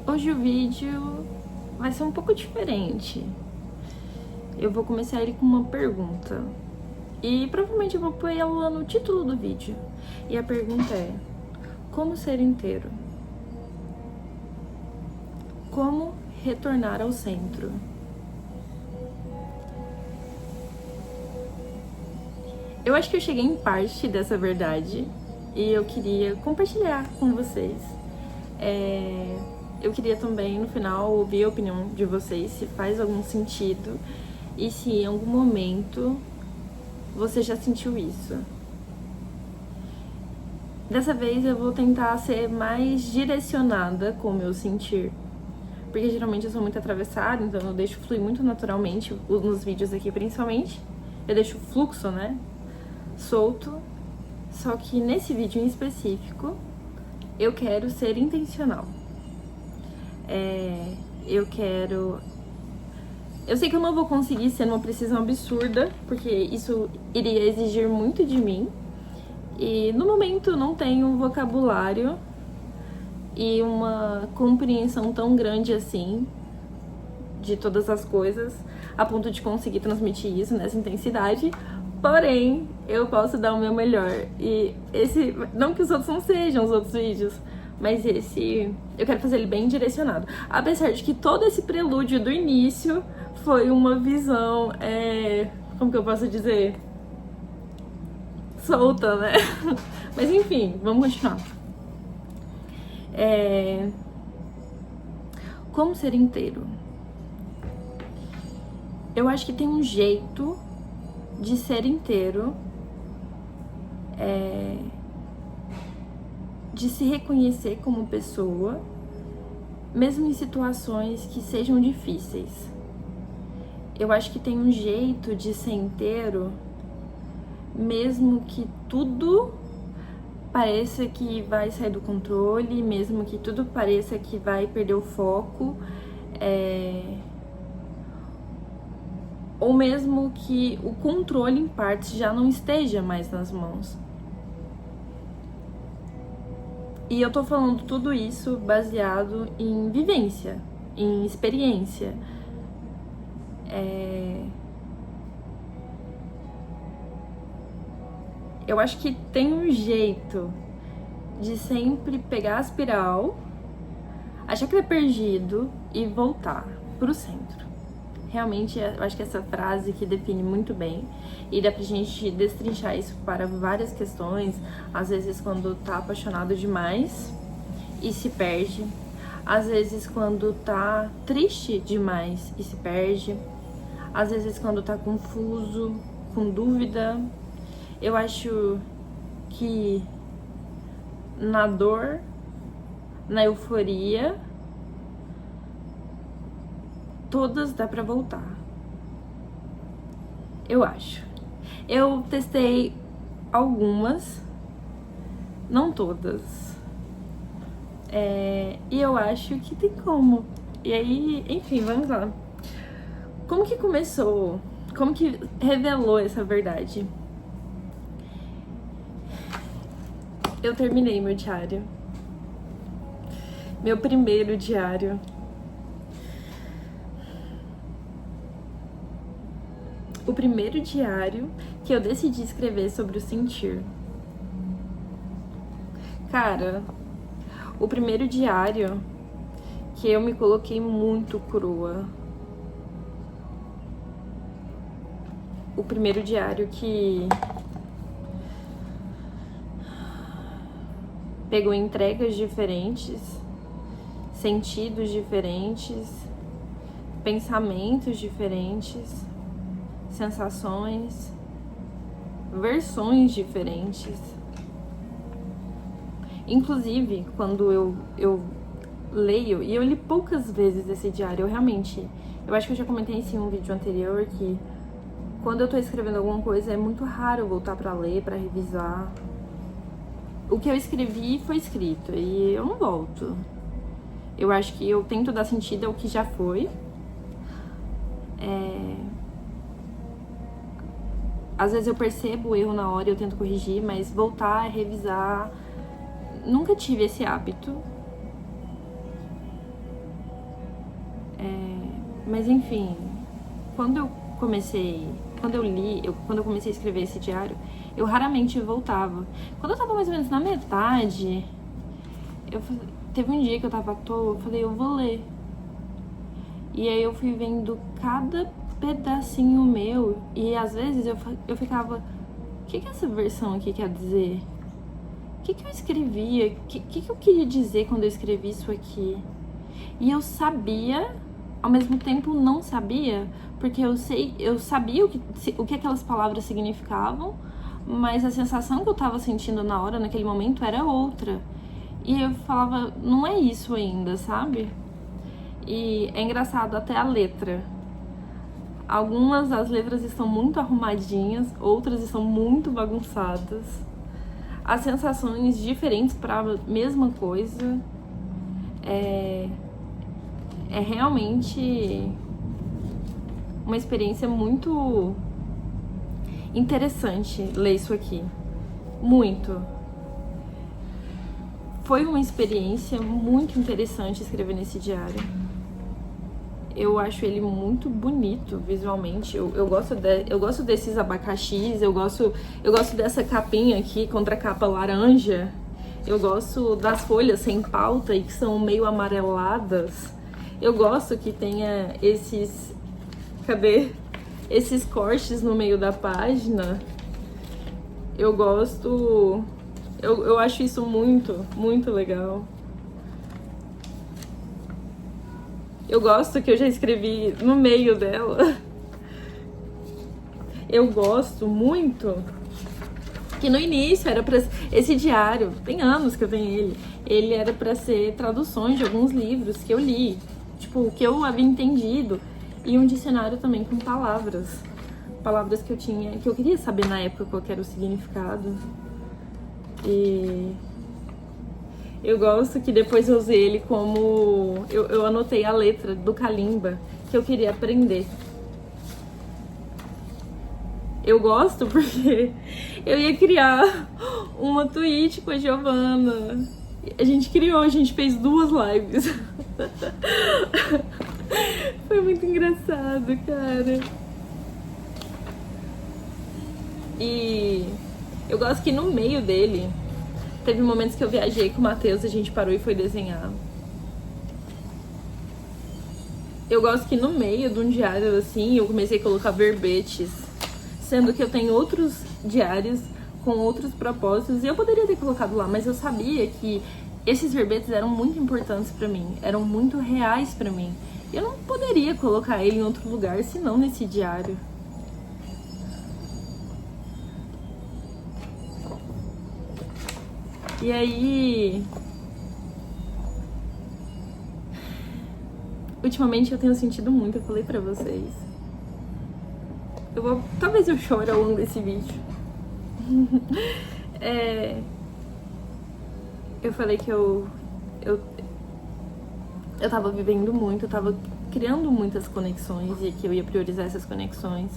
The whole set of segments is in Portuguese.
Hoje o vídeo vai ser um pouco diferente. Eu vou começar ele com uma pergunta. E provavelmente eu vou pôr ela no título do vídeo. E a pergunta é: como ser inteiro? Como retornar ao centro? Eu acho que eu cheguei em parte dessa verdade e eu queria compartilhar com vocês. Eu queria também, no final, ouvir a opinião de vocês, se faz algum sentido e se em algum momento você já sentiu isso. Dessa vez eu vou tentar ser mais direcionada com o meu sentir, porque geralmente eu sou muito atravessada, então eu deixo fluir muito naturalmente, nos vídeos aqui principalmente. Eu deixo o fluxo, né, solto. Só que nesse vídeo em específico, eu quero ser intencional. Eu sei que eu não vou conseguir ser numa precisão absurda, porque isso iria exigir muito de mim. E no momento eu não tenho um vocabulário e uma compreensão tão grande assim de todas as coisas, a ponto de conseguir transmitir isso nessa intensidade. Porém, eu posso dar o meu melhor. E esse, não que os outros não sejam os outros vídeos, mas esse eu quero fazer ele bem direcionado. Apesar de que todo esse prelúdio do início foi uma visão, como que eu posso dizer? Solta, né? Mas enfim, vamos continuar. Como ser inteiro? Eu acho que tem um jeito de ser inteiro, de se reconhecer como pessoa, mesmo em situações que sejam difíceis. Eu acho que tem um jeito de ser inteiro, mesmo que tudo pareça que vai sair do controle, mesmo que tudo pareça que vai perder o foco, ou mesmo que o controle em partes já não esteja mais nas mãos. E eu tô falando tudo isso baseado em vivência, em experiência. Eu acho que tem um jeito de sempre pegar a espiral, achar que tá perdido e voltar pro centro. Realmente, eu acho que essa frase que define muito bem, e dá pra gente destrinchar isso para várias questões. Às vezes quando tá apaixonado demais e se perde, às vezes quando tá triste demais e se perde, às vezes quando tá confuso, com dúvida. Eu acho que na dor, na euforia, todas dá pra voltar. Eu acho. Eu testei algumas, não todas. E eu acho que tem como. E aí, enfim, vamos lá. Como que começou? Como que revelou essa verdade? Eu terminei meu diário. Meu primeiro diário. O primeiro diário que eu decidi escrever sobre o sentir. Cara, o primeiro diário que eu me coloquei muito crua. O primeiro diário que pegou entregas diferentes, sentidos diferentes, pensamentos diferentes, sensações, versões diferentes. Inclusive, quando eu leio, e eu li poucas vezes esse diário, eu acho que eu já comentei isso em um vídeo anterior, que quando eu tô escrevendo alguma coisa é muito raro voltar pra ler, pra revisar. O que eu escrevi foi escrito e eu não volto. Eu acho que eu tento dar sentido ao que já foi. Às vezes eu percebo o erro na hora e eu tento corrigir, mas voltar, revisar, nunca tive esse hábito. Mas enfim, quando eu comecei a escrever esse diário, eu raramente voltava. Quando eu tava mais ou menos na metade, teve um dia que eu tava à toa, eu falei, eu vou ler. E aí eu fui vendo cada pedacinho meu, e às vezes eu ficava, o que essa versão aqui quer dizer? O que eu escrevia? O que eu queria dizer quando eu escrevi isso aqui? E eu sabia, ao mesmo tempo não sabia, porque eu sabia o que aquelas palavras significavam, mas a sensação que eu tava sentindo na hora, naquele momento, era outra. E eu falava, não é isso ainda, sabe? E é engraçado, até a letra. Algumas das letras estão muito arrumadinhas, outras estão muito bagunçadas. As sensações diferentes para a mesma coisa. É realmente uma experiência muito interessante ler isso aqui. Muito. Foi uma experiência muito interessante escrever nesse diário. Eu acho ele muito bonito visualmente. Eu gosto desses abacaxis, eu gosto dessa capinha aqui contra a capa laranja. Eu gosto das folhas sem pauta e que são meio amareladas. Eu gosto que tenha esses cortes no meio da página. Eu gosto. Eu acho isso muito, muito legal. Eu gosto que eu já escrevi no meio dela. Eu gosto muito que no início era pra... Esse diário, tem anos que eu tenho ele. Ele era pra ser traduções de alguns livros que eu li. Tipo, que eu havia entendido. E um dicionário também com palavras. Palavras que eu queria saber na época qual que era o significado. E eu gosto que depois eu usei ele como... Eu anotei a letra do Kalimba que eu queria aprender. Eu gosto porque eu ia criar uma Twitch com a Giovana. A gente fez 2 lives. Foi muito engraçado, cara. E eu gosto que no meio dele teve momentos que eu viajei com o Matheus, a gente parou e foi desenhar. Eu gosto que no meio de um diário assim, eu comecei a colocar verbetes, sendo que eu tenho outros diários com outros propósitos e eu poderia ter colocado lá, mas eu sabia que esses verbetes eram muito importantes pra mim, eram muito reais pra mim. Eu não poderia colocar ele em outro lugar, senão nesse diário. E aí, ultimamente eu tenho sentido muito, eu falei pra vocês. Talvez eu chore ao longo desse vídeo. Eu falei que eu tava vivendo muito, eu tava criando muitas conexões e que eu ia priorizar essas conexões.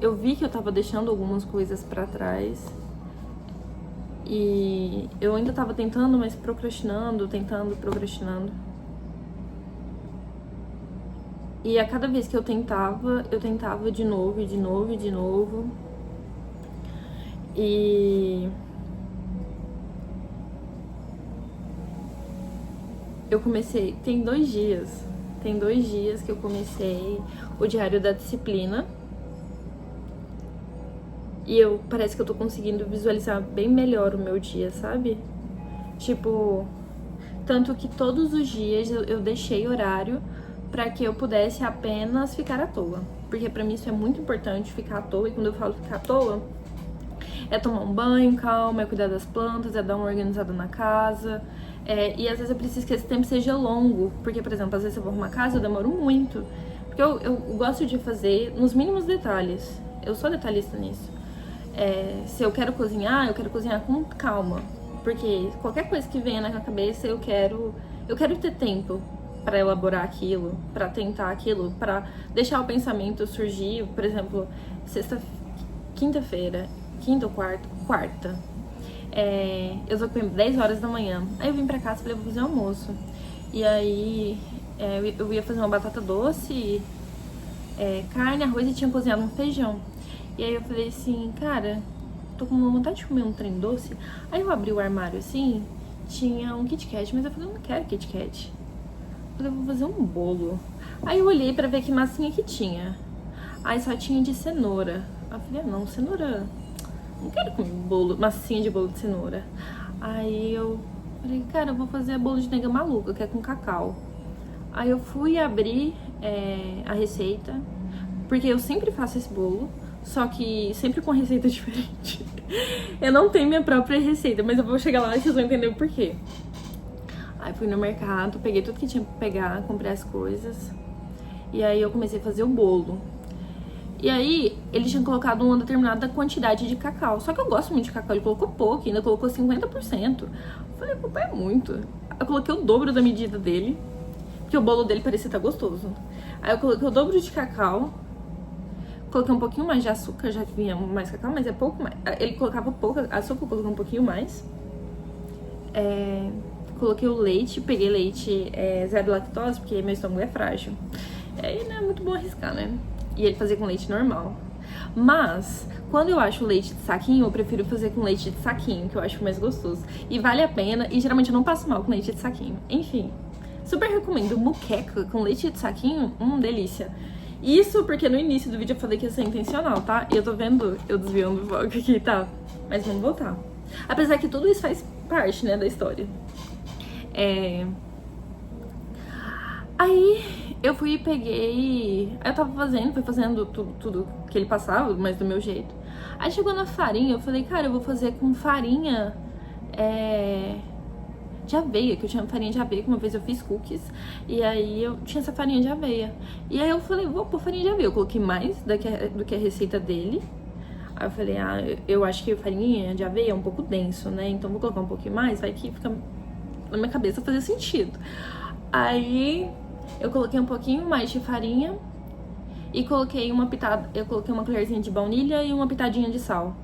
Eu vi que eu tava deixando algumas coisas pra trás. E eu ainda tava tentando, mas procrastinando. E a cada vez que eu tentava de novo. E eu comecei, tem 2 dias que eu comecei o Diário da Disciplina. E parece que eu tô conseguindo visualizar bem melhor o meu dia, sabe? Tipo, tanto que todos os dias eu deixei horário pra que eu pudesse apenas ficar à toa. Porque pra mim isso é muito importante, ficar à toa. E quando eu falo ficar à toa, é tomar um banho calma, é cuidar das plantas, é dar uma organizada na casa. E às vezes eu preciso que esse tempo seja longo. Porque, por exemplo, às vezes eu vou arrumar casa, eu demoro muito. Porque eu gosto de fazer nos mínimos detalhes. Eu sou detalhista nisso. Se eu quero cozinhar com calma. Porque qualquer coisa que venha na minha cabeça, eu quero ter tempo pra elaborar aquilo, pra tentar aquilo, pra deixar o pensamento surgir. Por exemplo, quinta-feira, quinta ou quarta, eu tô com 10 horas da manhã. Aí eu vim pra casa e falei, vou fazer almoço. E aí eu ia fazer uma batata doce, carne, arroz e tinha cozinhado um feijão. E aí eu falei assim, cara, tô com uma vontade de comer um trem doce. Aí eu abri o armário assim, tinha um Kit Kat, mas eu falei, eu não quero Kit Kat. Eu falei, vou fazer um bolo. Aí eu olhei pra ver que massinha que tinha. Aí só tinha de cenoura. Aí eu falei, não, cenoura, não quero comer bolo, massinha de bolo de cenoura. Aí eu falei, cara, eu vou fazer bolo de nega maluca, que é com cacau. Aí eu fui abrir a receita, porque eu sempre faço esse bolo, só que sempre com receita diferente. Eu não tenho minha própria receita, mas eu vou chegar lá e vocês vão entender o porquê. Aí fui no mercado, peguei tudo que tinha pra pegar, comprei as coisas. E aí eu comecei a fazer o bolo. E aí, ele tinha colocado uma determinada quantidade de cacau. Só que eu gosto muito de cacau, ele colocou pouco, ainda colocou 50%. Eu falei, papai, é muito. Eu coloquei o dobro da medida dele, porque o bolo dele parecia estar gostoso. Aí eu coloquei o dobro de cacau, coloquei um pouquinho mais de açúcar, já que vinha mais cacau, mas é pouco mais. Ele colocava pouco açúcar, eu coloquei um pouquinho mais. Coloquei o leite, peguei leite zero lactose, porque meu estômago é frágil. Aí não é muito bom arriscar, né? E ele fazia com leite normal. Mas, quando eu acho leite de saquinho, eu prefiro fazer com leite de saquinho, que eu acho mais gostoso. E vale a pena, e geralmente eu não passo mal com leite de saquinho. Enfim, super recomendo. Muqueca com leite de saquinho, delícia. Isso porque no início do vídeo eu falei que ia ser intencional, tá? E eu tô vendo eu desviando o foco aqui, tá? Mas vamos voltar. Apesar que tudo isso faz parte, né, da história. Aí eu fui e peguei. Aí eu tava fui fazendo tudo que ele passava, mas do meu jeito. Aí chegou na farinha, eu falei, cara, eu vou fazer com farinha de aveia, que eu tinha farinha de aveia, que uma vez eu fiz cookies. E aí eu tinha essa farinha de aveia. E aí eu falei, vou pôr farinha de aveia. Eu coloquei mais do que a receita dele. Aí eu falei, eu acho que a farinha de aveia é um pouco denso, né? Então vou colocar um pouquinho mais, vai que fica na minha cabeça fazer sentido. Aí eu coloquei um pouquinho mais de farinha e coloquei uma colherzinha de baunilha e uma pitadinha de sal.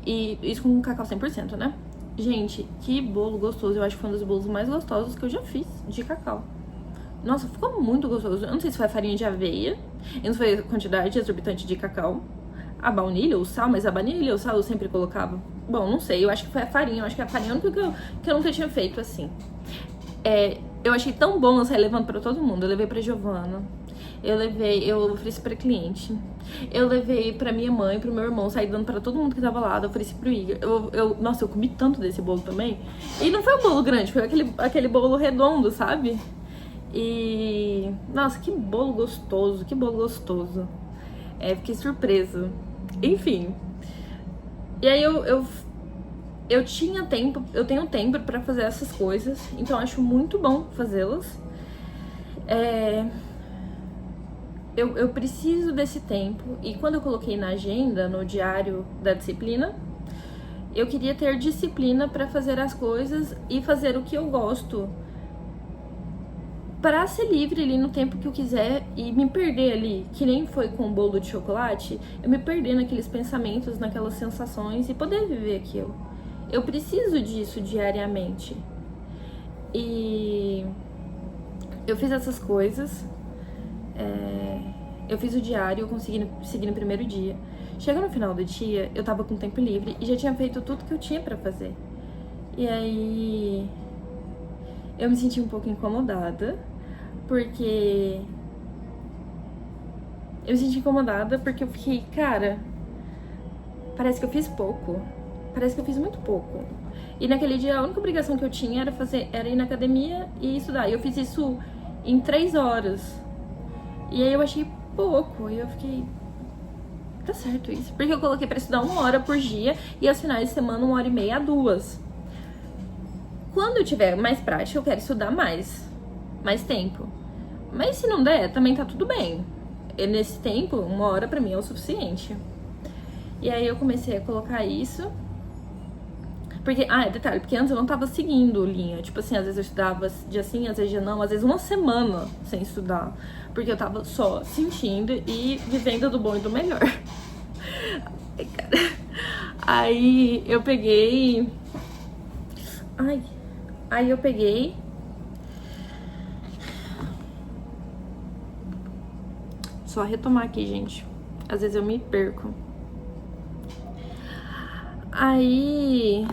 E isso com cacau 100%, né? Gente, que bolo gostoso. Eu acho que foi um dos bolos mais gostosos que eu já fiz de cacau. Nossa, ficou muito gostoso. Eu não sei se foi a farinha de aveia, eu não sei a quantidade exorbitante de cacau, a baunilha, o sal, mas a baunilha, o sal eu sempre colocava. Bom, não sei, eu acho que foi a farinha. Eu acho que a farinha é a única que eu nunca tinha feito assim. Eu achei tão bom, eu saí levando pra todo mundo. Eu levei pra Giovana, eu ofereci pra cliente, eu levei pra minha mãe, pro meu irmão, saí dando pra todo mundo que tava lá, eu ofereci pro Igor. Nossa, eu comi tanto desse bolo também. E não foi um bolo grande, foi aquele bolo redondo, sabe? E... nossa, que bolo gostoso, que bolo gostoso. Fiquei surpresa. Enfim. E aí eu tinha tempo, eu tenho tempo pra fazer essas coisas, então acho muito bom fazê-las. Eu preciso desse tempo, e quando eu coloquei na agenda, no diário da disciplina, eu queria ter disciplina pra fazer as coisas e fazer o que eu gosto, para ser livre ali no tempo que eu quiser e me perder ali, que nem foi com o bolo de chocolate, eu me perder naqueles pensamentos, naquelas sensações e poder viver aquilo. Eu preciso disso diariamente. E eu fiz essas coisas, eu fiz o diário, eu consegui seguir no primeiro dia. Chegou no final do dia, eu tava com tempo livre e já tinha feito tudo que eu tinha pra fazer. E aí eu me senti um pouco incomodada, porque eu fiquei, cara, parece que eu fiz pouco. Parece que eu fiz muito pouco. E naquele dia a única obrigação que eu tinha era ir na academia e estudar. E eu fiz isso em 3 horas. E aí eu achei pouco. E eu fiquei, tá certo isso. Porque eu coloquei pra estudar 1 hora por dia e aos finais de semana 1h30 a 2. Quando eu tiver mais prática, eu quero estudar mais tempo. Mas se não der, também tá tudo bem. E nesse tempo, 1 hora pra mim é o suficiente. E aí eu comecei a colocar isso. Porque, detalhe, porque antes eu não tava seguindo linha. Tipo assim, às vezes eu estudava dia sim, às vezes dia não, às vezes 1 semana sem estudar. Porque eu tava só sentindo e vivendo do bom e do melhor. Aí eu peguei... Aí eu peguei só retomar aqui, gente. Às vezes eu me perco. Aí...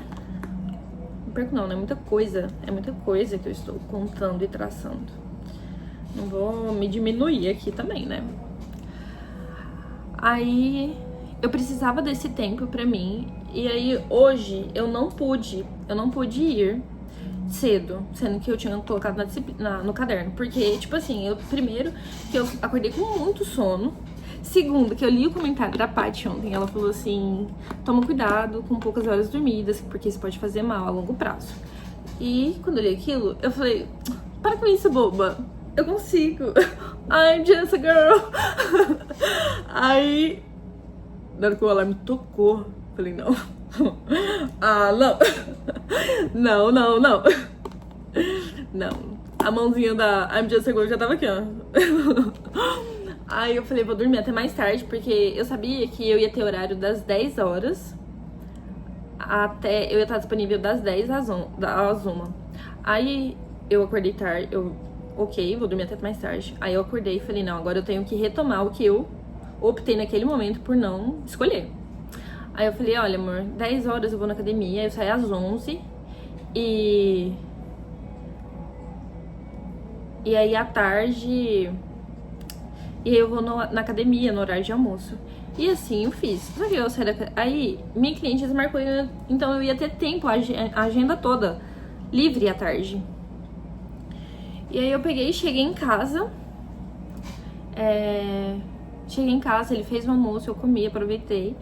Não perco não, né? É muita coisa. É muita coisa que eu estou contando e traçando. Não vou me diminuir aqui também, né? Aí... Eu precisava desse tempo pra mim. E aí, hoje, eu não pude ir cedo, sendo que eu tinha colocado no caderno. Porque, tipo assim, primeiro, que eu acordei com muito sono. Segundo, que eu li o comentário da Paty ontem. Ela falou assim, toma cuidado com poucas horas dormidas, porque isso pode fazer mal a longo prazo. E quando eu li aquilo, eu falei, para com isso, boba. Eu consigo. I'm just a girl. Aí, na hora que o alarme tocou, falei, não. Ah, não. Não, não, não. Não. A mãozinha da I'm Just a Girl já tava aqui, ó. Aí eu falei, vou dormir até mais tarde, porque eu sabia que eu ia ter horário das 10 horas até... Eu ia estar disponível das 10 às 1. Aí eu acordei tarde, ok, vou dormir até mais tarde. Aí eu acordei e falei, não, agora eu tenho que retomar o que eu optei naquele momento por não escolher. Aí eu falei, olha, amor, 10 horas eu vou na academia, eu saio às 11 e aí à tarde eu vou na academia, no horário de almoço. E assim eu fiz. Só que eu saí aí minha cliente desmarcou, então eu ia ter tempo, a agenda toda livre à tarde. E aí eu peguei, cheguei em casa, ele fez o almoço, eu comi, aproveitei.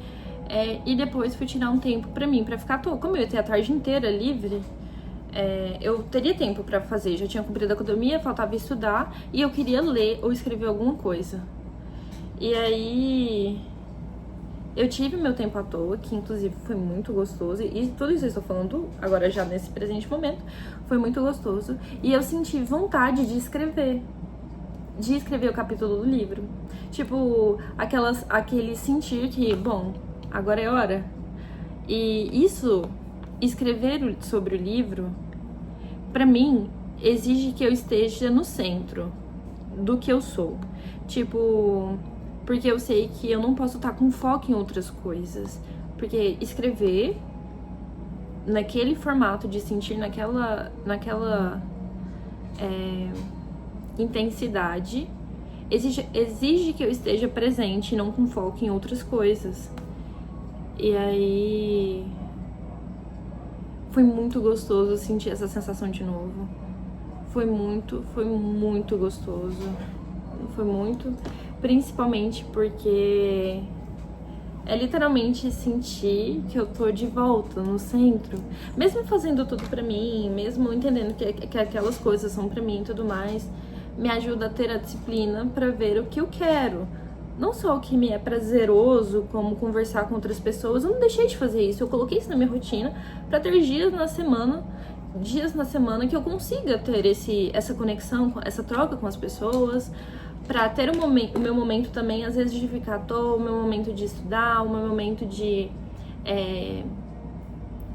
E depois fui tirar um tempo pra mim, pra ficar à toa. Como eu ia ter a tarde inteira livre, eu teria tempo pra fazer. Já tinha cumprido a academia, faltava estudar e eu queria ler ou escrever alguma coisa. E aí eu tive meu tempo à toa, que inclusive foi muito gostoso. E tudo isso eu estou falando agora já nesse presente momento. Foi muito gostoso. E eu senti vontade de escrever o capítulo do livro. Tipo, aquele sentir que, bom, agora é hora. E isso, escrever sobre o livro, pra mim, exige que eu esteja no centro do que eu sou. Tipo, porque eu sei que eu não posso estar com foco em outras coisas. Porque escrever naquele formato de sentir naquela intensidade exige que eu esteja presente e não com foco em outras coisas. E aí foi muito gostoso sentir essa sensação de novo. Foi muito gostoso. Foi muito, principalmente porque é literalmente sentir que eu tô de volta no centro. Mesmo fazendo tudo pra mim, mesmo entendendo que aquelas coisas são pra mim e tudo mais, me ajuda a ter a disciplina pra ver o que eu quero. Não só o que me é prazeroso, como conversar com outras pessoas. Eu não deixei de fazer isso, eu coloquei isso na minha rotina pra ter dias na semana que eu consiga ter essa conexão, essa troca com as pessoas, pra ter o meu momento também, às vezes, de ficar à toa, o meu momento de estudar, o meu momento de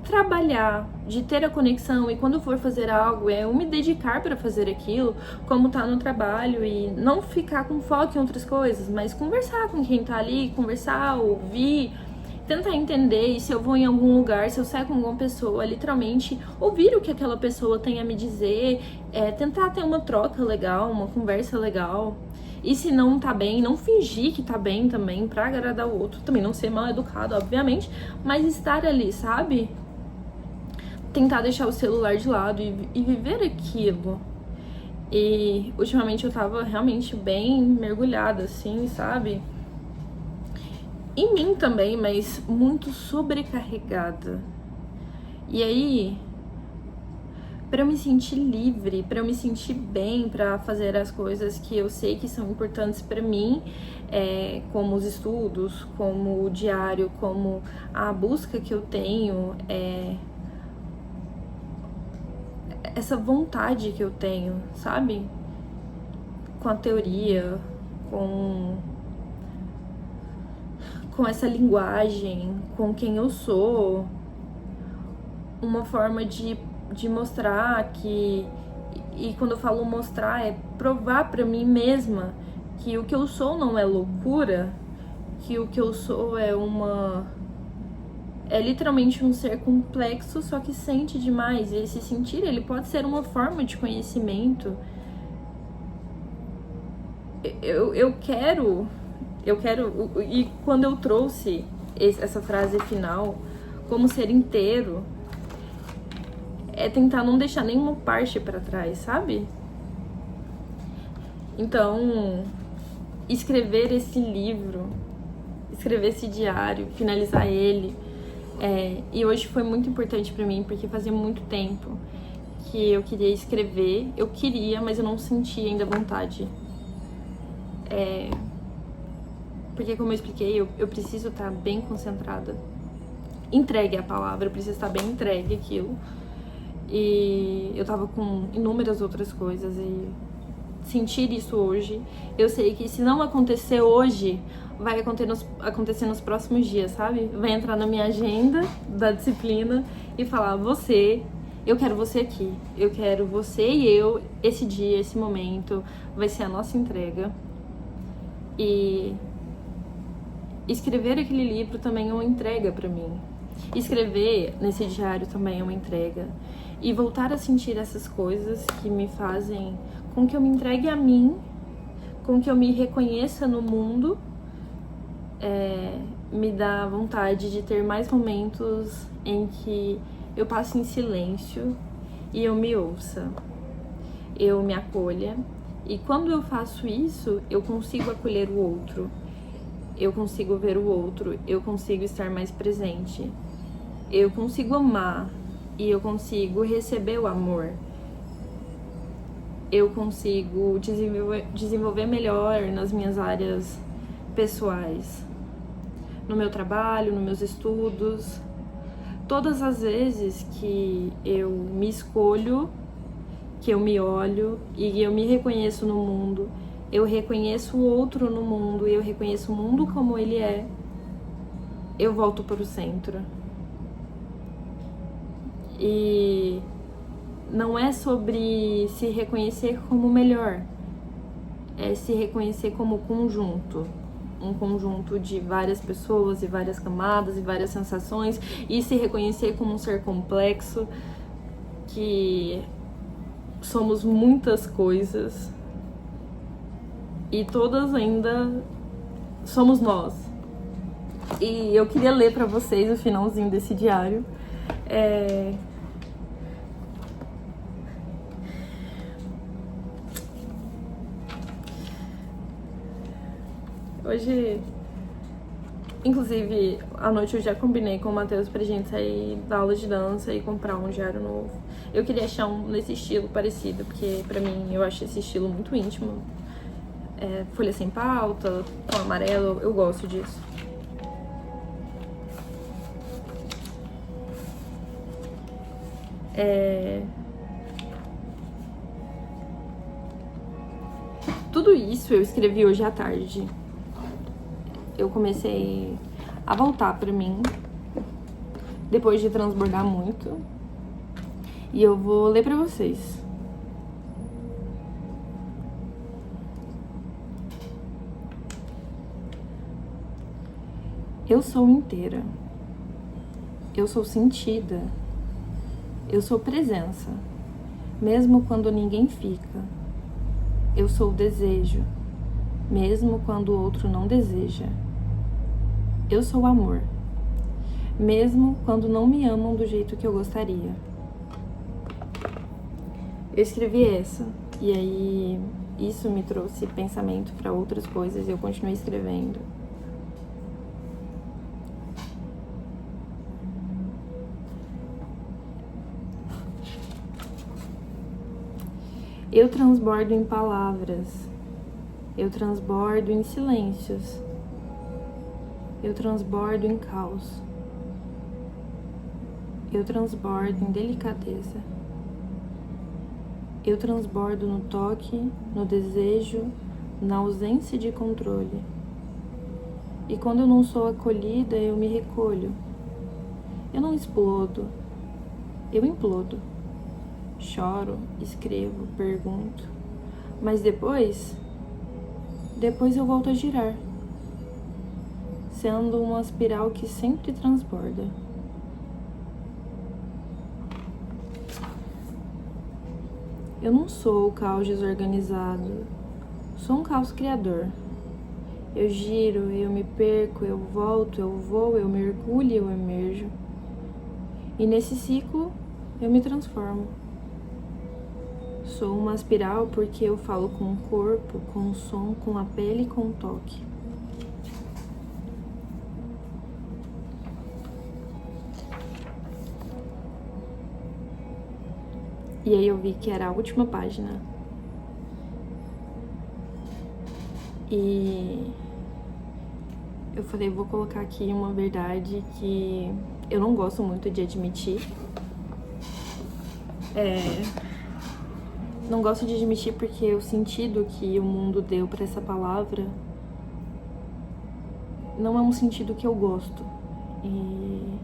trabalhar, de ter a conexão, e quando for fazer algo, eu me dedicar para fazer aquilo, como tá no trabalho, e não ficar com foco em outras coisas, mas conversar com quem tá ali, conversar, ouvir, tentar entender, e se eu vou em algum lugar, se eu saio com alguma pessoa, literalmente ouvir o que aquela pessoa tem a me dizer, tentar ter uma troca legal, uma conversa legal. E se não tá bem, não fingir que tá bem também pra agradar o outro, também não ser mal educado, obviamente, mas estar ali, sabe? Tentar deixar o celular de lado e viver aquilo. E ultimamente eu tava realmente bem mergulhada, assim, sabe? Em mim também, mas muito sobrecarregada. E aí, pra eu me sentir livre, pra eu me sentir bem, pra fazer as coisas que eu sei que são importantes pra mim, como os estudos, como o diário, como a busca que eu tenho, essa vontade que eu tenho, sabe? Com a teoria, com essa linguagem, com quem eu sou, uma forma de mostrar que, e quando eu falo mostrar, é provar pra mim mesma que o que eu sou não é loucura, que o que eu sou é literalmente um ser complexo, só que sente demais. E esse sentir, ele pode ser uma forma de conhecimento. Eu quero, e quando eu trouxe essa frase final, como ser inteiro, é tentar não deixar nenhuma parte pra trás, sabe? Então, escrever esse livro, escrever esse diário, finalizar ele, e hoje foi muito importante pra mim, porque fazia muito tempo que eu queria escrever, mas eu não sentia ainda vontade. Porque, como eu expliquei, eu preciso estar bem concentrada, entregue a palavra, eu preciso estar bem entregue àquilo. E eu tava com inúmeras outras coisas, e sentir isso hoje, eu sei que se não acontecer hoje, vai acontecer nos próximos dias, sabe? Vai entrar na minha agenda da disciplina e falar, eu quero você aqui, eu quero você e eu, esse dia, esse momento, vai ser a nossa entrega. E escrever aquele livro também é uma entrega pra mim. Escrever nesse diário também é uma entrega. E voltar a sentir essas coisas que me fazem com que eu me entregue a mim, com que eu me reconheça no mundo, me dá vontade de ter mais momentos em que eu passe em silêncio e eu me ouça, eu me acolha. E quando eu faço isso, eu consigo acolher o outro, eu consigo ver o outro, eu consigo estar mais presente, eu consigo amar e eu consigo receber o amor. Eu consigo desenvolver melhor nas minhas áreas pessoais, no meu trabalho, nos meus estudos. Todas as vezes que eu me escolho, que eu me olho e eu me reconheço no mundo, eu reconheço o outro no mundo e eu reconheço o mundo como ele é, eu volto para o centro. E não é sobre se reconhecer como melhor, é se reconhecer como conjunto. Um conjunto de várias pessoas e várias camadas e várias sensações, e se reconhecer como um ser complexo, que somos muitas coisas e todas ainda somos nós. E eu queria ler pra vocês o finalzinho desse diário. Hoje, inclusive, à noite eu já combinei com o Matheus pra gente sair da aula de dança e comprar um diário novo. Eu queria achar um nesse estilo parecido, porque pra mim eu acho esse estilo muito íntimo. Folha sem pauta, tom amarelo, eu gosto disso. Tudo isso eu escrevi hoje à tarde. Eu comecei a voltar pra mim, depois de transbordar muito. E eu vou ler pra vocês. Eu sou inteira. Eu sou sentida. Eu sou presença, mesmo quando ninguém fica. Eu sou desejo, mesmo quando o outro não deseja. Eu sou amor, mesmo quando não me amam do jeito que eu gostaria. Eu escrevi essa, e aí isso me trouxe pensamento para outras coisas e eu continuei escrevendo. Eu transbordo em palavras, eu transbordo em silêncios, eu transbordo em caos, eu transbordo em delicadeza, eu transbordo no toque, no desejo, na ausência de controle. E quando eu não sou acolhida, eu me recolho. Eu não explodo, eu implodo. Choro, escrevo, pergunto, mas depois Depois eu volto a girar, sendo uma espiral que sempre transborda. Eu não sou o caos desorganizado, sou um caos criador. Eu giro, eu me perco, eu volto, eu vou, eu mergulho, eu emerjo. E nesse ciclo, eu me transformo. Sou uma espiral porque eu falo com o corpo, com o som, com a pele e com o toque. E aí eu vi que era a última página. E eu falei, vou colocar aqui uma verdade que eu não gosto muito de admitir. Não gosto de admitir porque o sentido que o mundo deu pra essa palavra não é um sentido que eu gosto. E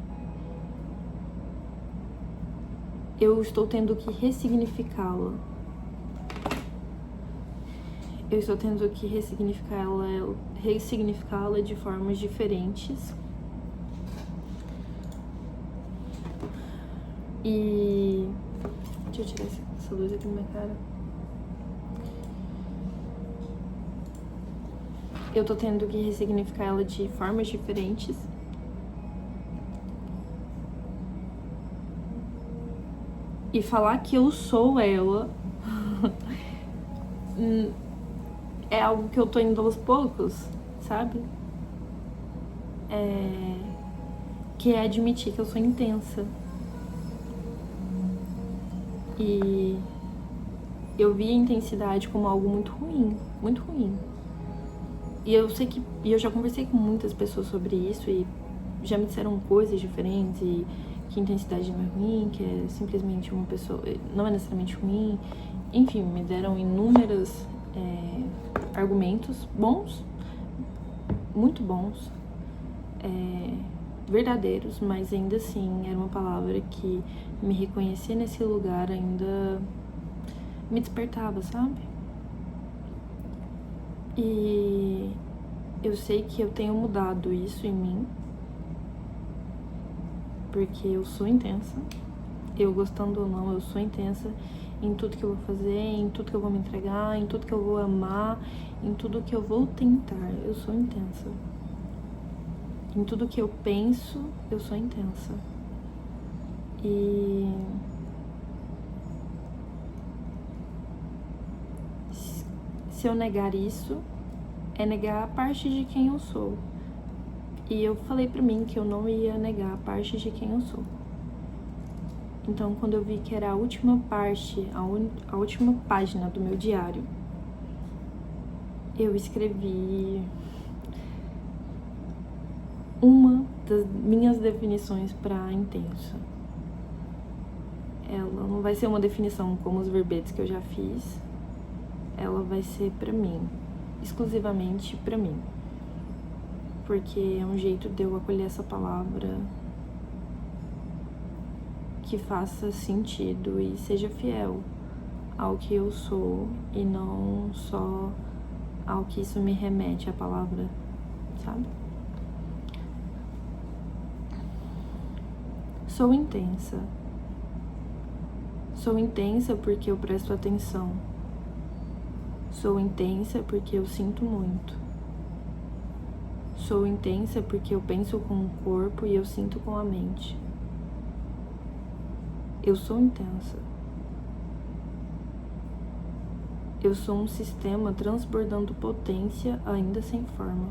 eu estou tendo que ressignificá-la. Eu estou tendo que ressignificá-la de formas diferentes. E deixa eu tirar essa luz aqui na minha cara. Eu tô tendo que ressignificar ela de formas diferentes. E falar que eu sou ela é algo que eu tô indo aos poucos, sabe? Que é admitir que eu sou intensa. E eu vi a intensidade como algo muito ruim, muito ruim. E eu sei que eu já conversei com muitas pessoas sobre isso e já me disseram coisas diferentes, e que intensidade não é ruim, que é simplesmente uma pessoa, não é necessariamente ruim. Enfim, me deram inúmeros argumentos bons, muito bons, verdadeiros, mas ainda assim era uma palavra que me reconhecer nesse lugar ainda me despertava, sabe? E eu sei que eu tenho mudado isso em mim, porque eu sou intensa, eu gostando ou não, eu sou intensa em tudo que eu vou fazer, em tudo que eu vou me entregar, em tudo que eu vou amar, em tudo que eu vou tentar, eu sou intensa. Em tudo que eu penso, eu sou intensa. E se eu negar isso, é negar a parte de quem eu sou. E eu falei pra mim que eu não ia negar a parte de quem eu sou. Então, quando eu vi que era a última parte, a última página do meu diário, eu escrevi uma das minhas definições pra intensa. Ela não vai ser uma definição como os verbetes que eu já fiz. Ela vai ser pra mim, exclusivamente pra mim. Porque é um jeito de eu acolher essa palavra que faça sentido e seja fiel ao que eu sou e não só ao que isso me remete à palavra, sabe? Sou intensa. Sou intensa porque eu presto atenção. Sou intensa porque eu sinto muito. Sou intensa porque eu penso com o corpo e eu sinto com a mente. Eu sou intensa. Eu sou um sistema transbordando potência ainda sem forma.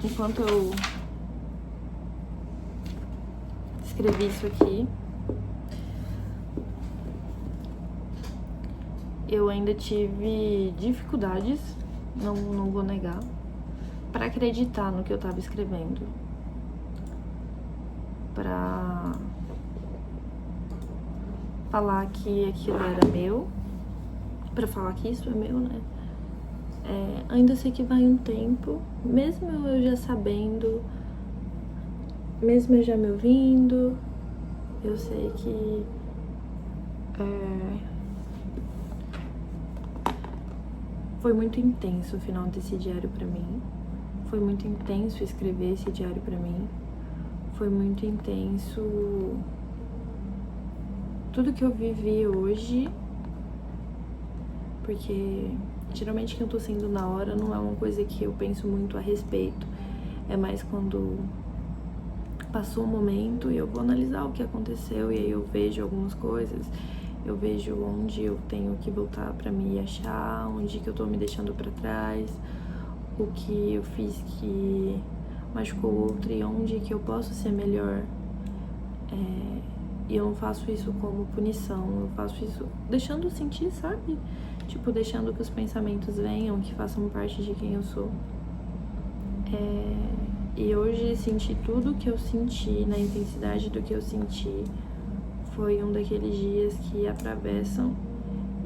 Enquanto eu escrevi isso aqui, eu ainda tive dificuldades, não vou negar, para acreditar no que eu tava escrevendo. Pra falar que aquilo era meu, pra falar que isso é meu, né? Ainda sei que vai um tempo, mesmo eu já sabendo, mesmo eu já me ouvindo, Eu sei que foi muito intenso o final desse diário pra mim. Foi muito intenso escrever esse diário pra mim. Foi muito intenso tudo que eu vivi hoje, porque geralmente que eu tô sendo na hora não é uma coisa que eu penso muito a respeito. É mais quando passou o momento e eu vou analisar o que aconteceu e aí eu vejo algumas coisas, eu vejo onde eu tenho que voltar pra me achar, onde que eu tô me deixando pra trás, o que eu fiz que machucou o outro e onde que eu posso ser melhor. E eu não faço isso como punição, eu faço isso deixando sentir, sabe? Tipo, deixando que os pensamentos venham, que façam parte de quem eu sou. E hoje sentir tudo que eu senti, na intensidade do que eu senti, foi um daqueles dias que atravessam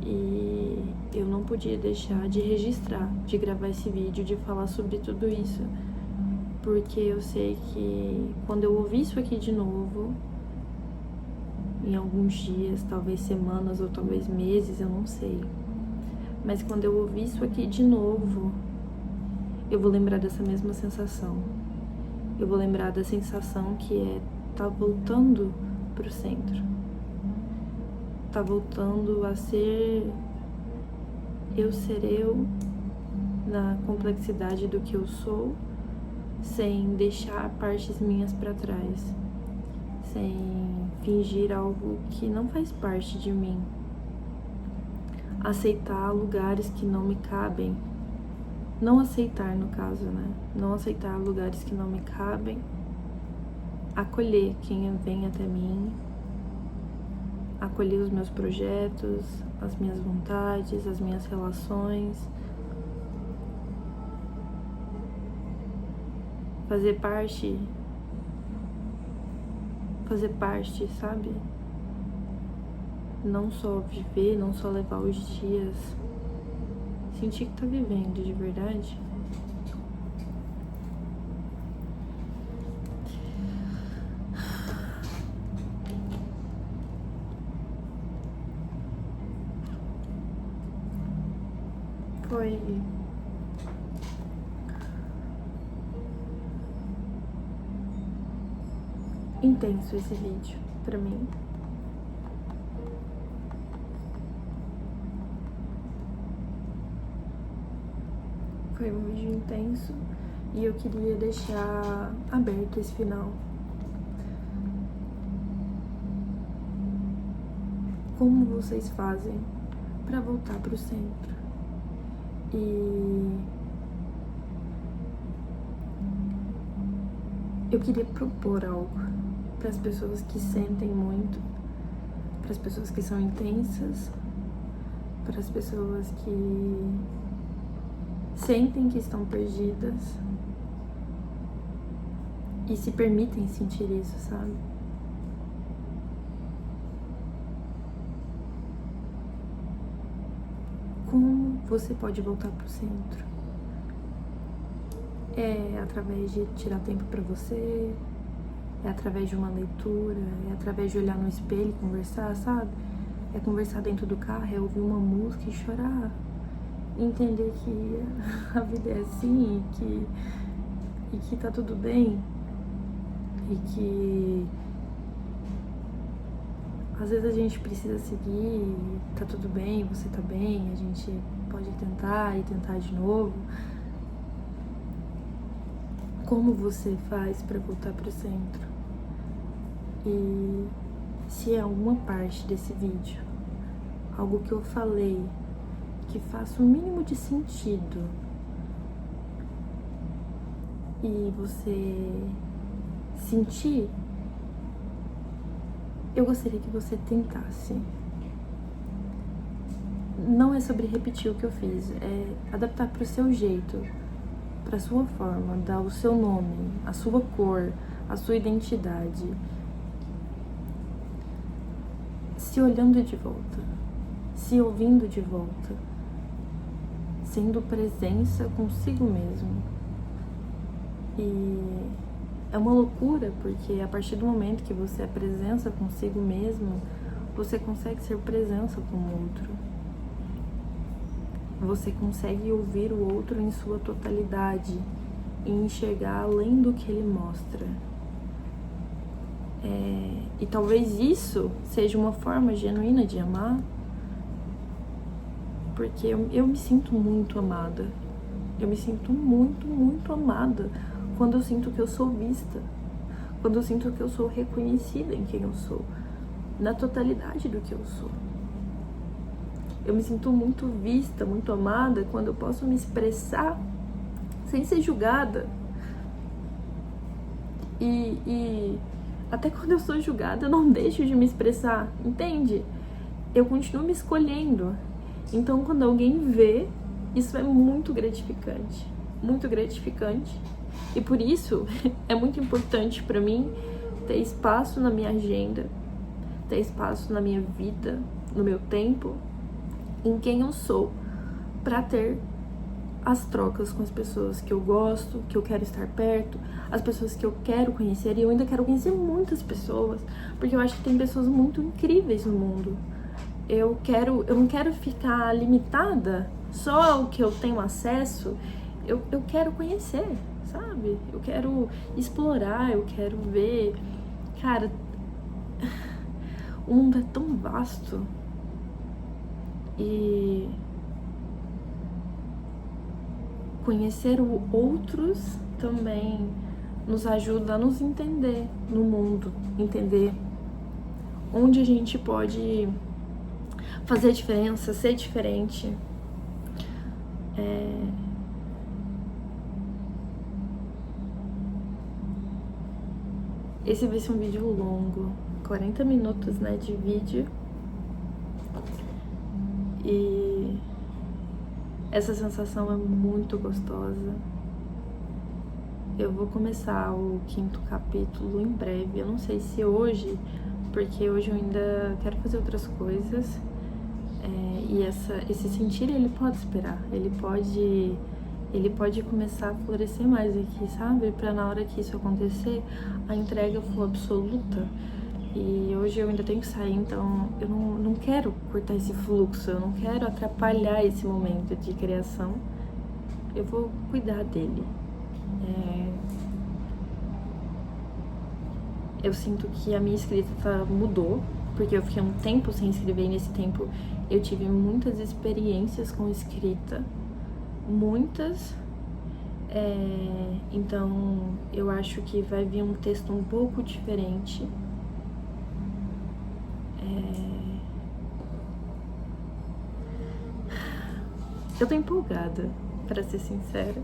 e eu não podia deixar de registrar, de gravar esse vídeo, de falar sobre tudo isso. Porque eu sei que quando eu ouvir isso aqui de novo, em alguns dias, talvez semanas ou talvez meses, eu não sei. Mas quando eu ouvir isso aqui de novo, eu vou lembrar dessa mesma sensação. Eu vou lembrar da sensação que é tá voltando pro centro. Tá voltando a ser eu na complexidade do que eu sou, sem deixar partes minhas pra trás, sem fingir algo que não faz parte de mim, aceitar lugares que não me cabem, não aceitar no caso, né? Não aceitar lugares que não me cabem, acolher quem vem até mim, acolher os meus projetos, as minhas vontades, as minhas relações, fazer parte, sabe? Não só viver, não só levar os dias, sentir que tá vivendo de verdade. Foi intenso esse vídeo pra mim. Foi um vídeo intenso e eu queria deixar aberto esse final. Como vocês fazem pra voltar pro centro? E eu queria propor algo para as pessoas que sentem muito, para as pessoas que são intensas, para as pessoas que sentem que estão perdidas e se permitem sentir isso, sabe? Como você pode voltar pro centro? É através de tirar tempo pra você, é através de uma leitura, é através de olhar no espelho e conversar, sabe? É conversar dentro do carro, é ouvir uma música e chorar. Entender que a vida é assim e que tá tudo bem. E que às vezes a gente precisa seguir, tá tudo bem, você tá bem, a gente pode tentar e tentar de novo. Como você faz pra voltar pro centro? E se é alguma parte desse vídeo, algo que eu falei, que faça o mínimo de sentido e você sentir, eu gostaria que você tentasse. Não é sobre repetir o que eu fiz, é adaptar pro seu jeito, pra sua forma, dar o seu nome, a sua cor, a sua identidade. Se olhando de volta, se ouvindo de volta, sendo presença consigo mesmo. E É uma loucura, porque a partir do momento que você é presença consigo mesmo, você consegue ser presença com o outro. Você consegue ouvir o outro em sua totalidade e enxergar além do que ele mostra. E talvez isso seja uma forma genuína de amar, porque eu me sinto muito amada. Eu me sinto muito, muito amada quando eu sinto que eu sou vista, quando eu sinto que eu sou reconhecida em quem eu sou, na totalidade do que eu sou. Eu me sinto muito vista, muito amada quando eu posso me expressar sem ser julgada. E até quando eu sou julgada, eu não deixo de me expressar, entende? Eu continuo me escolhendo. Então, quando alguém vê, isso é muito gratificante. Muito gratificante. E por isso, é muito importante pra mim ter espaço na minha agenda, ter espaço na minha vida, no meu tempo, em quem eu sou, pra ter as trocas com as pessoas que eu gosto, que eu quero estar perto, as pessoas que eu quero conhecer. E eu ainda quero conhecer muitas pessoas, porque eu acho que tem pessoas muito incríveis no mundo. Eu não quero ficar limitada só ao que eu tenho acesso. Eu quero conhecer, sabe? Eu quero explorar, eu quero ver. Cara, o mundo é tão vasto. E conhecer outros também nos ajuda a nos entender no mundo, entender onde a gente pode fazer diferença, ser diferente. Esse vai ser um vídeo longo, 40 minutos, né, de vídeo. E essa sensação é muito gostosa. Eu vou começar o 5º capítulo em breve. Eu não sei se hoje, porque hoje eu ainda quero fazer outras coisas. E esse sentir, ele pode esperar. Ele pode começar a florescer mais aqui, sabe? Pra na hora que isso acontecer, a entrega for absoluta. E hoje eu ainda tenho que sair, então eu não quero cortar esse fluxo, eu não quero atrapalhar esse momento de criação. Eu vou cuidar dele. Eu sinto que a minha escrita mudou, porque eu fiquei um tempo sem escrever, e nesse tempo eu tive muitas experiências com escrita, muitas. Então eu acho que vai vir um texto um pouco diferente. Eu tô empolgada, pra ser sincera.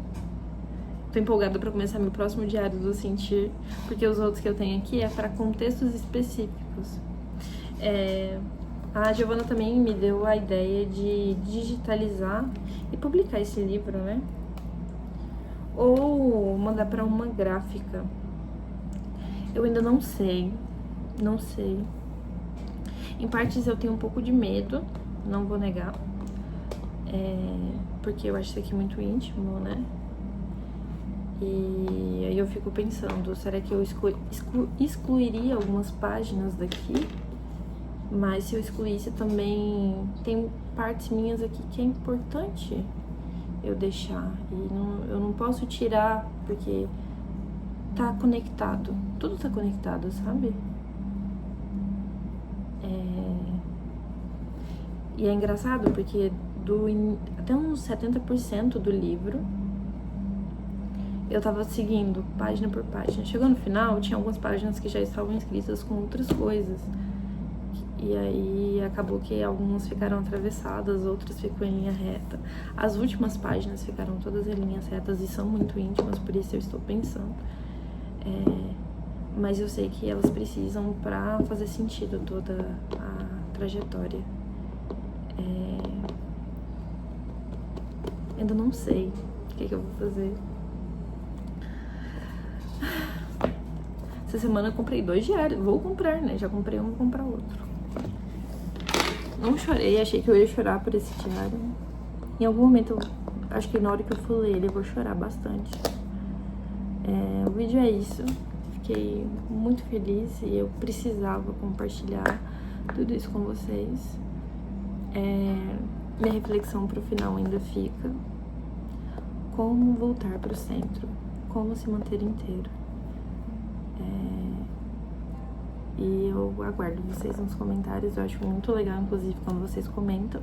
Tô empolgada pra começar meu próximo diário do sentir, porque os outros que eu tenho aqui é para contextos específicos. A Giovana também me deu a ideia de digitalizar e publicar esse livro, né? Ou mandar pra uma gráfica. Eu ainda não sei. Em partes eu tenho um pouco de medo, não vou negar. Porque eu acho isso aqui muito íntimo, né? E aí eu fico pensando, será que eu excluiria algumas páginas daqui? Mas se eu excluísse também, tem partes minhas aqui que é importante eu deixar. E eu não posso tirar, porque tá conectado. Tudo tá conectado, sabe? E é engraçado, porque até uns 70% do livro eu tava seguindo página por página. Chegou no final, tinha algumas páginas que já estavam escritas com outras coisas. E aí acabou que algumas ficaram atravessadas, outras ficam em linha reta. As últimas páginas ficaram todas em linhas retas e são muito íntimas, por isso eu estou pensando. Mas eu sei que elas precisam pra fazer sentido toda a trajetória. Ainda não sei o que eu vou fazer. Essa semana eu comprei 2 diários. Vou comprar, né? Já comprei um, vou comprar outro. Não chorei, achei que eu ia chorar por esse diário. Em algum momento, acho que na hora que eu for ler ele, eu vou chorar bastante. O vídeo é isso. fiquei muito feliz e eu precisava compartilhar tudo isso com vocês. Minha reflexão pro final ainda fica: como voltar pro centro, como se manter inteiro. E eu aguardo vocês nos comentários. Eu acho muito legal, inclusive, quando vocês comentam.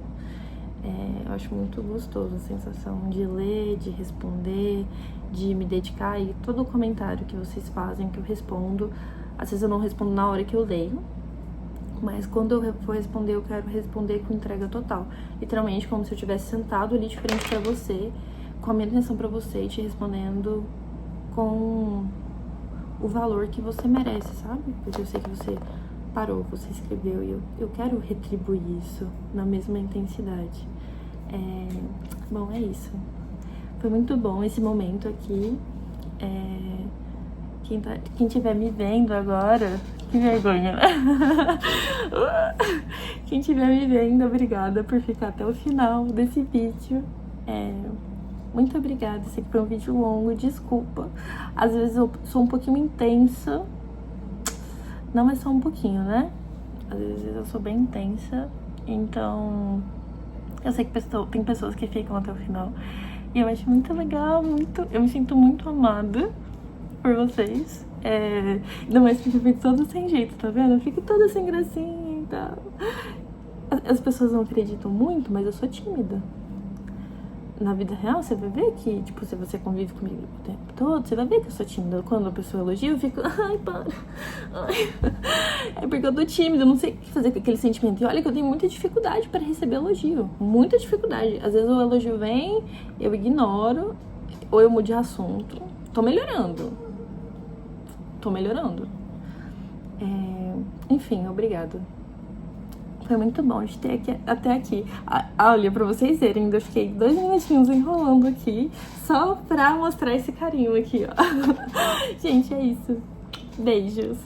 Eu acho muito gostoso a sensação de ler, de responder, de me dedicar. E todo comentário que vocês fazem, que eu respondo, às vezes eu não respondo na hora que eu leio, mas quando eu for responder, eu quero responder com entrega total. Literalmente, como se eu tivesse sentado ali de frente pra você, com a minha atenção pra você e te respondendo com o valor que você merece, sabe? Porque eu sei que você parou, você escreveu, e eu quero retribuir isso na mesma intensidade. Bom, é isso. Foi muito bom esse momento aqui. Quem estiver me vendo agora, que vergonha, né? Quem estiver me vendo, obrigada por ficar até o final desse vídeo. Muito obrigada. Esse aqui foi um vídeo longo, desculpa. Às vezes eu sou um pouquinho intensa. Não é só um pouquinho, né? Às vezes eu sou bem intensa. Então, eu sei que tem pessoas que ficam até o final. E eu acho muito legal, eu me sinto muito amada por vocês. Ainda mais que eu fico toda sem jeito, tá vendo? Eu fico toda sem gracinha e tal. As pessoas não acreditam muito, mas eu sou tímida. Na vida real, você vai ver que, tipo, se você convive comigo o tempo todo, você vai ver que eu sou tímida. Quando a pessoa elogia, eu fico, ai, para. Ai. É porque eu tô tímida, eu não sei o que fazer com aquele sentimento. E olha que eu tenho muita dificuldade para receber elogio. Muita dificuldade. Às vezes o elogio vem, eu ignoro, ou eu mudo de assunto. Tô melhorando. Enfim, obrigada. Foi muito bom de ter até aqui. Olha, pra vocês verem, ainda fiquei 2 minutinhos enrolando aqui, só pra mostrar esse carinho aqui, ó. Gente, é isso. Beijos.